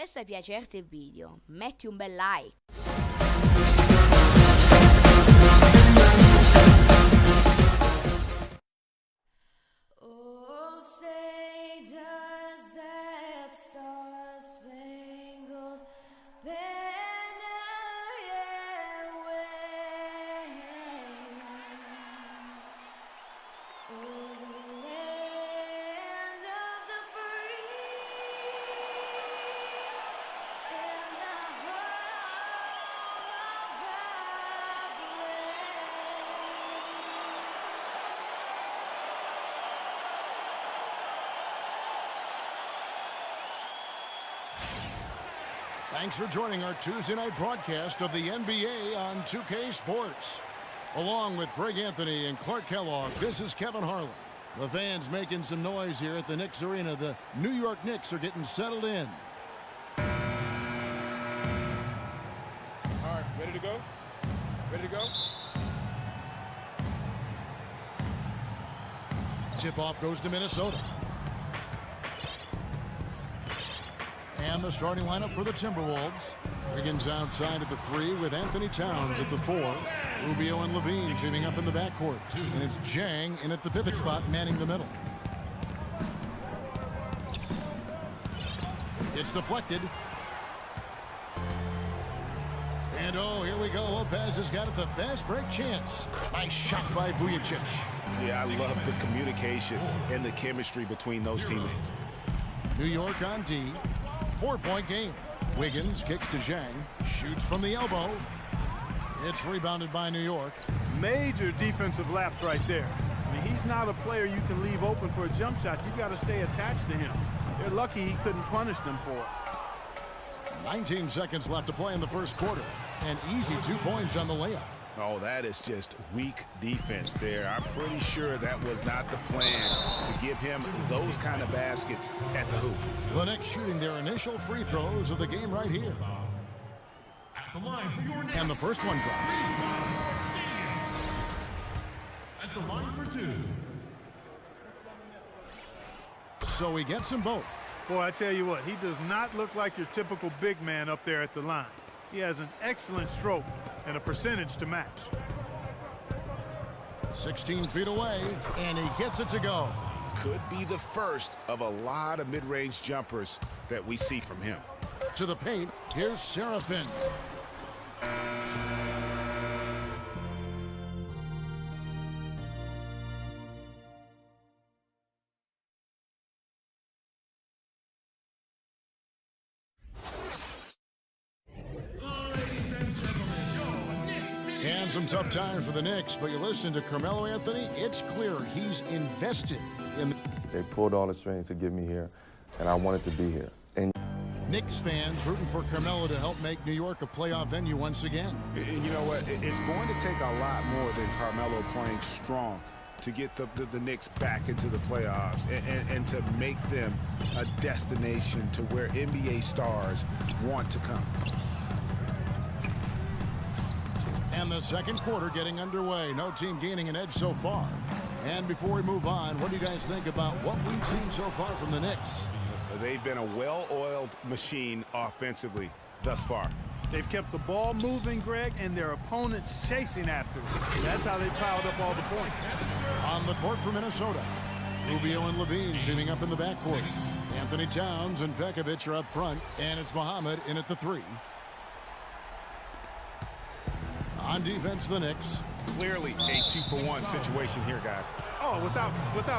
dovesse piacerti il video, metti un bel like. Oh, say does that star-spangled banner yet wave o'er the land of the free and the home of the Thanks for joining our Tuesday night broadcast of the NBA on 2K Sports. Along with Greg Anthony and Clark Kellogg, this is Kevin Harlan. The fans making some noise here at the Knicks Arena. The New York Knicks are getting settled in. All right, ready to go? Ready to go? Tip-off goes to Minnesota. And the starting lineup for the Timberwolves. Wiggins outside at the 3 with Anthony Towns at the 4. Rubio and Levine teaming up in the backcourt. And it's Jang in at the pivot spot, manning the middle. It's deflected. And oh, here we go. Lopez has got it, the fast break chance. Nice shot by Vujicic. Yeah, I love the communication and the chemistry between those teammates. New York on D. 4-point game. Wiggins kicks to Zhang. Shoots from the elbow. It's rebounded by New York. Major defensive lapse right there. I mean, he's not a player you can leave open for a jump shot. You've got to stay attached to him. They're lucky he couldn't punish them for it. 19 seconds left to play in the first quarter. An easy 2 points on the layup. Oh, that is just weak defense there. I'm pretty sure that was not the plan to give him those kind of baskets at the hoop. The Knicks shooting their initial free throws of the game right here. And the first one drops. At the line for 2. So he gets them both. Boy, I tell you what, he does not look like your typical big man up there at the line. He has an excellent stroke and a percentage to match. 16 feet away, and he gets it to go. Could be the first of a lot of mid-range jumpers that we see from him. To the paint, here's Serafin. And some tough times for the Knicks, but you listen to Carmelo Anthony, it's clear he's invested in. They pulled all the strings to get me here, and I wanted to be here. And Knicks fans rooting for Carmelo to help make New York a playoff venue once again. And you know what? It's going to take a lot more than Carmelo playing strong to get the Knicks back into the playoffs and to make them a destination to where NBA stars want to come. And the second quarter getting underway. No team gaining an edge so far. And before we move on, what do you guys think about what we've seen so far from the Knicks? They've been a well-oiled machine offensively thus far. They've kept the ball moving, Greg, and their opponents chasing after it. That's how they piled up all the points. On the court for Minnesota, Rubio and Levine teaming up in the backcourt. Anthony Towns and Pekovic are up front, and it's Muhammad in at the 3. On defense, the Knicks. Clearly a 2-for-1 situation here, guys. Oh, without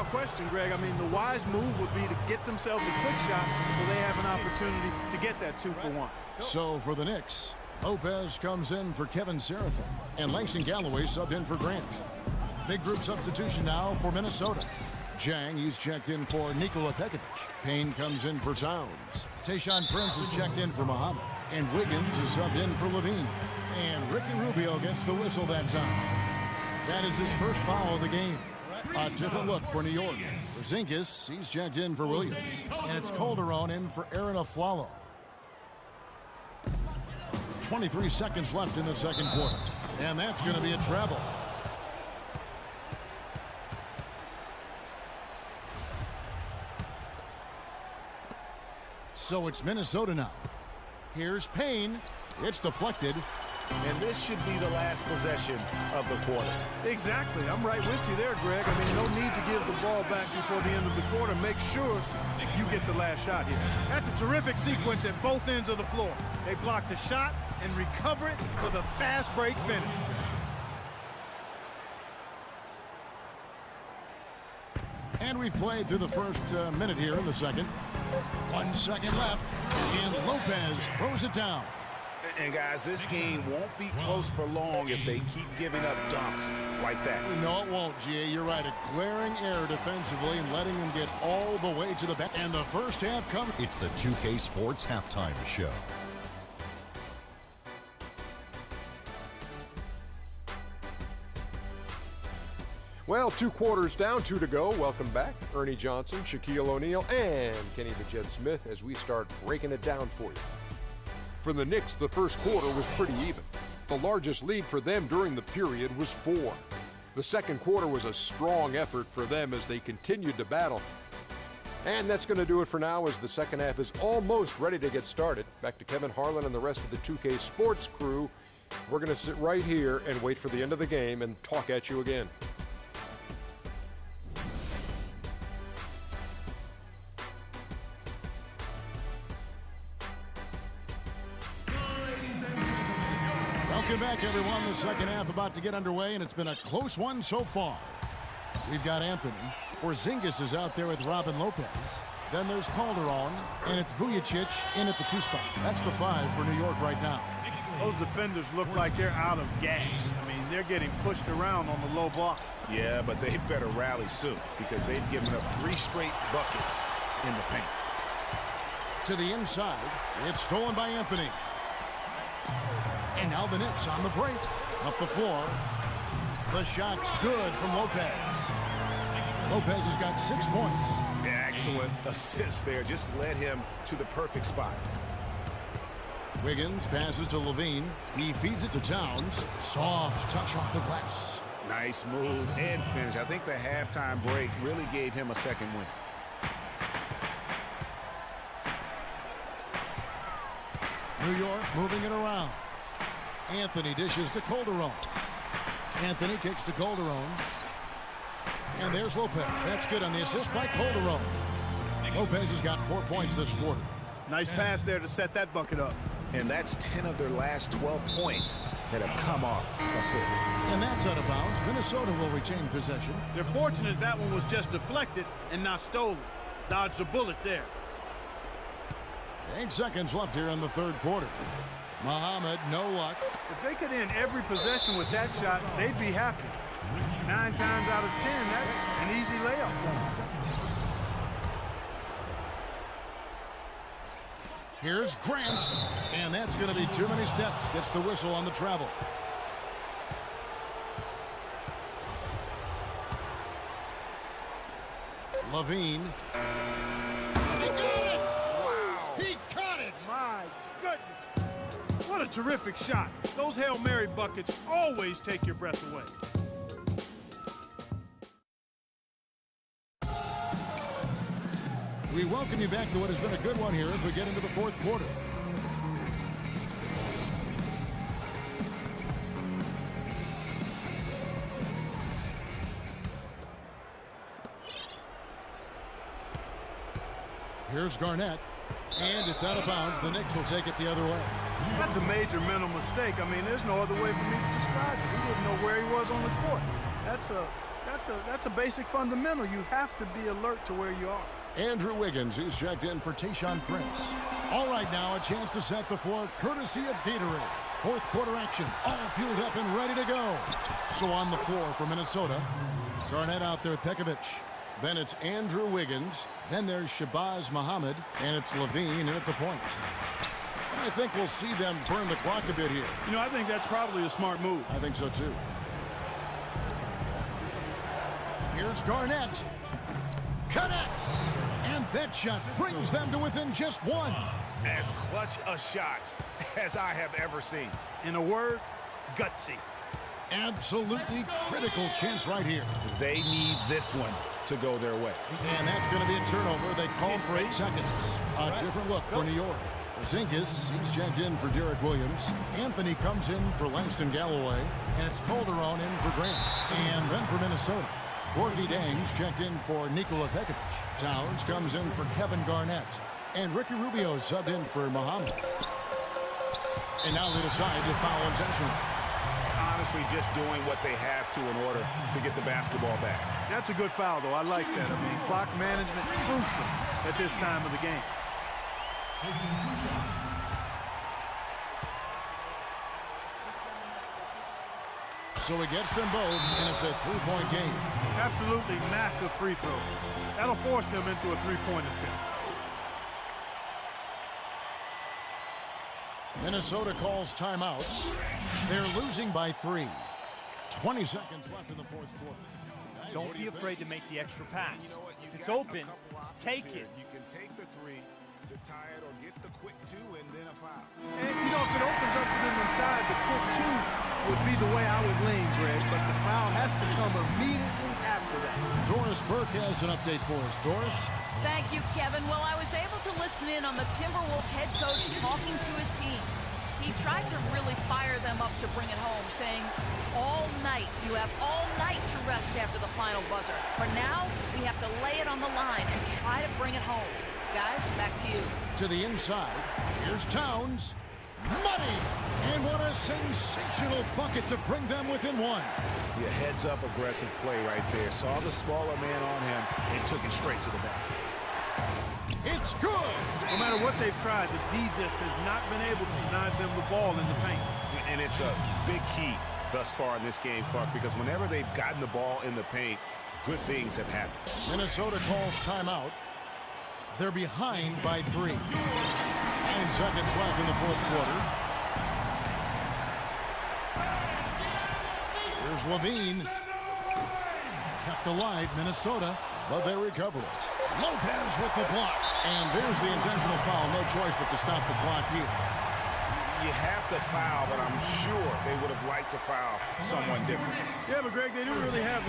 question, Greg. I mean, the wise move would be to get themselves a quick shot so they have an opportunity to get that 2-for-1. So for the Knicks, Lopez comes in for Kevin Serafin, and Langston Galloway subbed in for Grant. Big group substitution now for Minnesota. Jang, he's checked in for Nikola Pekovic. Payne comes in for Towns. Tayshaun Prince is checked in for Muhammad. And Wiggins is subbed in for Levine. And Ricky Rubio gets the whistle that time. That is his first foul of the game. A different look for New York. Zinkis, he's checked in for Williams. And it's Calderon in for Aaron Aflalo. 23 seconds left in the second quarter. And that's going to be a travel. So it's Minnesota now. Here's Payne. It's deflected. And this should be the last possession of the quarter. Exactly. I'm right with you there, Greg. I mean, no need to give the ball back before the end of the quarter. Make sure you get the last shot here. That's a terrific sequence at both ends of the floor. They block the shot and recover it for the fast break finish. And we've played through the first minute here in the second. 1 second left, and Lopez throws it down. And guys, this game won't be close for long if they keep giving up dunks like that. No, it won't, G.A. You're right. A glaring error defensively and letting them get all the way to the back. And the first half comes. It's the 2K Sports Halftime Show. Well, 2 quarters down, 2 to go. Welcome back, Ernie Johnson, Shaquille O'Neal, and Kenny the Jet Smith as we start breaking it down for you. For the Knicks, the first quarter was pretty even. The largest lead for them during the period was 4. The second quarter was a strong effort for them as they continued to battle. And that's going to do it for now as the second half is almost ready to get started. Back to Kevin Harlan and the rest of the 2K Sports crew. We're going to sit right here and wait for the end of the game and talk at you again. Welcome back, everyone. The second half about to get underway, and it's been a close one so far. We've got Anthony. Porzingis is out there with Robin Lopez. Then there's Calderon, and it's Vujicic in at the 2 spot. That's the 5 for New York right now. Those defenders look like they're out of gas. I mean, they're getting pushed around on the low block. Yeah, but they better rally soon because they've given up 3 straight buckets in the paint. To the inside, it's stolen by Anthony. And now the Knicks on the break. Up the floor. The shot's good from Lopez. Lopez has got 6 points. Excellent assist there. Just led him to the perfect spot. Wiggins passes to Levine. He feeds it to Towns. Soft touch off the glass. Nice move and finish. I think the halftime break really gave him a second win. New York moving it around. Anthony dishes to Calderon. Anthony kicks to Calderon. And there's Lopez. That's good on the assist by Calderon. Lopez has got 4 points this quarter. Nice pass there to set that bucket up. And that's 10 of their last 12 points that have come off assists. And that's out of bounds. Minnesota will retain possession. They're fortunate that one was just deflected and not stolen. Dodged a bullet there. 8 seconds left here in the third quarter. Muhammad, no luck. If they could end every possession with that shot, they'd be happy. 9 times out of 10, that's an easy layup. Here's Grant, and that's going to be too many steps. Gets the whistle on the travel. Levine. He got it! Wow! He caught it! My goodness. What a terrific shot. Those Hail Mary buckets always take your breath away. We welcome you back to what has been a good one here as we get into the fourth quarter. Here's Garnett, and it's out of bounds. The Knicks will take it the other way. That's a major mental mistake. I mean, there's no other way for me to describe it. He didn't know where he was on the court. That's a basic fundamental. You have to be alert to where you are. Andrew Wiggins, who's checked in for Tayshaun Prince. All right, now a chance to set the floor courtesy of Gatorade. Fourth quarter action, all fueled up and ready to go. So on the floor for Minnesota, Garnett out there with Pekovic. Then it's Andrew Wiggins. Then there's Shabazz Muhammad, and it's Levine in at the point. I think we'll see them burn the clock a bit here. You know, I think that's probably a smart move. I think so, too. Here's Garnett. Connects. And that shot brings them to within just 1. As clutch a shot as I have ever seen. In a word, gutsy. Absolutely critical chance right here. They need this one to go their way. And that's going to be a turnover. They called for 8 seconds. A different look for New York. Zinkus, he's checked in for Derek Williams. Anthony comes in for Langston Galloway. And it's Calderon in for Grant. And then for Minnesota, Gorgie Dang's checked in for Nikola Pekovic. Towns comes in for Kevin Garnett. And Ricky Rubio subbed in for Muhammad. And now they decide to foul intentionally. Honestly, just doing what they have to in order to get the basketball back. That's a good foul, though. I like that. I mean, clock management crucial at this time of the game. So he gets them both, and it's a three-point game. Absolutely massive free throw. That'll force them into a three-point attempt. Minnesota calls timeout. They're losing by 3. 20 seconds left in the fourth quarter. Guys, Don't be afraid to make the extra pass. If it's open, take it. You can take the three to tie it or get the quick two and then a foul. And, you know, if it opens up to them inside, the quick two would be the way I would lean, Greg, but the foul has to come immediately after that. Doris Burke has an update for us. Doris? Thank you, Kevin. Well, I was able to listen in on the Timberwolves head coach talking to his team. He tried to really fire them up to bring it home, saying, all night, you have all night to rest after the final buzzer. For now, we have to lay it on the line and try to bring it home. Guys, back to you. To the inside. Here's Towns. Money! And what a sensational bucket to bring them within one. Yeah, heads-up aggressive play right there. Saw the smaller man on him and took it straight to the basket. It's good! No matter what they've tried, the D just has not been able to deny them the ball in the paint. And it's a big key thus far in this game, Clark, because whenever they've gotten the ball in the paint, good things have happened. Minnesota calls timeout. They're behind by 3. 9 seconds left in the fourth quarter. Here's Levine. Kept alive, Minnesota, but they recover it. Lopez with the block. And there's the intentional foul. No choice but to stop the clock here. You have to foul, but I'm sure they would have liked to foul someone different. Yeah, but Greg, they didn't really have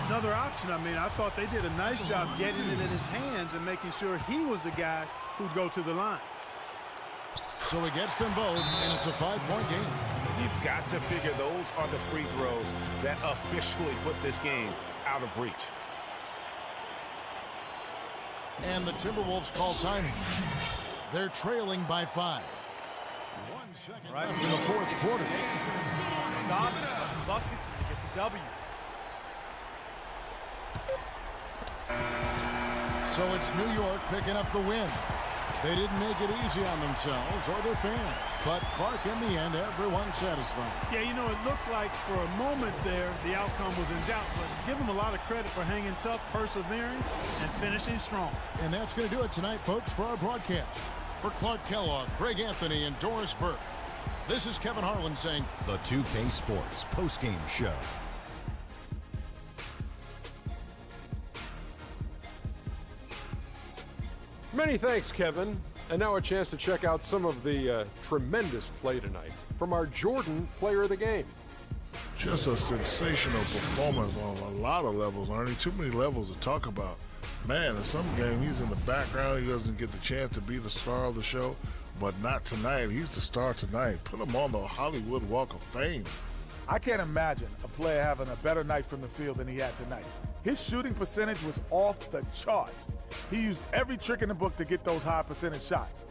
another option. I mean, I thought they did a nice job getting it in his hands and making sure he was the guy who'd go to the line. So he gets them both, and it's a 5-point game. You've got to figure those are the free throws that officially put this game out of reach. And the Timberwolves call time. They're trailing by 5. 1 second left in the fourth quarter. Stop the buckets and get the W. So it's New York picking up the win. They didn't make it easy on themselves or their fans, but Clark, in the end, everyone's satisfied. Yeah, you know, it looked like for a moment there the outcome was in doubt, but give them a lot of credit for hanging tough, persevering, and finishing strong. And that's going to do it tonight, folks, for our broadcast. For Clark Kellogg, Greg Anthony, and Doris Burke, this is Kevin Harlan saying, The 2K Sports postgame show. Many thanks, Kevin. And now a chance to check out some of the tremendous play tonight from our Jordan player of the game. Just a sensational performance on a lot of levels, Ernie. Too many levels to talk about. Man, in some game, he's in the background. He doesn't get the chance to be the star of the show, but not tonight. He's the star tonight. Put him on the Hollywood Walk of Fame. I can't imagine a player having a better night from the field than he had tonight. His shooting percentage was off the charts. He used every trick in the book to get those high percentage shots.